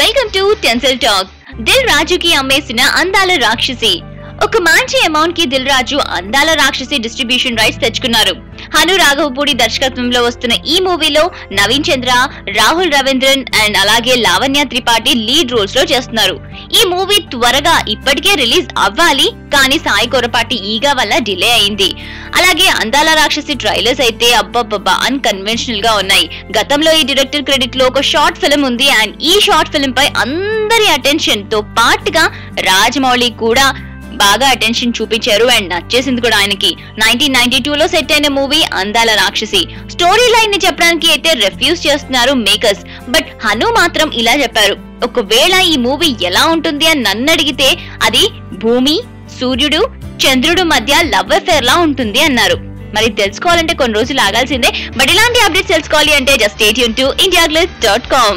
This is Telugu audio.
Welcome to Tinsel Talk. దిల్ రాజుకి అమ్మేసిన అందాల రాక్షసి. ఒక మంచి అమౌంట్ కి దిల్ రాజు అందాల రాక్షసి డిస్ట్రిబ్యూషన్ రైట్స్ తెచ్చుకున్నారు. హను రాఘవపూడి దర్శకత్వంలో వస్తున్న ఈ మూవీలో నవీన్ చంద్ర, రాహుల్ రవీంద్రన్ అండ్ అలాగే లావణ్య త్రిపాఠి లీడ్ రోల్స్ లో చేస్తున్నారు. ఈ మూవీ త్వరగా ఇప్పటికే రిలీజ్ అవ్వాలి, కానీ సాయి కొరపాటి ఈగా వల్ల డిలే అయింది. అలాగే అందాల రాక్షసి ట్రైలర్స్ అయితే అబ్బబ్బబ్బా అన్కన్వెన్షనల్ గా ఉన్నాయి. గతంలో ఈ డైరెక్టర్ క్రెడిట్ లో ఒక షార్ట్ ఫిల్మ్ ఉంది అండ్ ఈ షార్ట్ ఫిల్మ్ పై అందరి అటెన్షన్ తో పాటుగా రాజమౌళి కూడా బాగా అటెన్షన్ చూపించారు అండ్ నచ్చేసింది కూడా ఆయనకి. 1992 లో సెట్ అయిన మూవీ అందాల రాక్షసి. స్టోరీ లైన్ ని చెప్పడానికి అయితే రిఫ్యూజ్ చేస్తున్నారు మేకర్స్. బట్ హను మాత్రం ఇలా చెప్పారు, ఒకవేళ ఈ మూవీ ఎలా ఉంటుంది అని నన్ను అడిగితే అది భూమి, సూర్యుడు, చంద్రుడు మధ్య లవ్ అఫేర్ లా ఉంటుంది అన్నారు. మరి తెలుసుకోవాలంటే కొన్ని రోజులు ఆగాల్సిందే. బట్ ఇలాంటి అప్డేట్స్ తెలుసుకోవాలి అంటే just stay tune to indiaglis.com.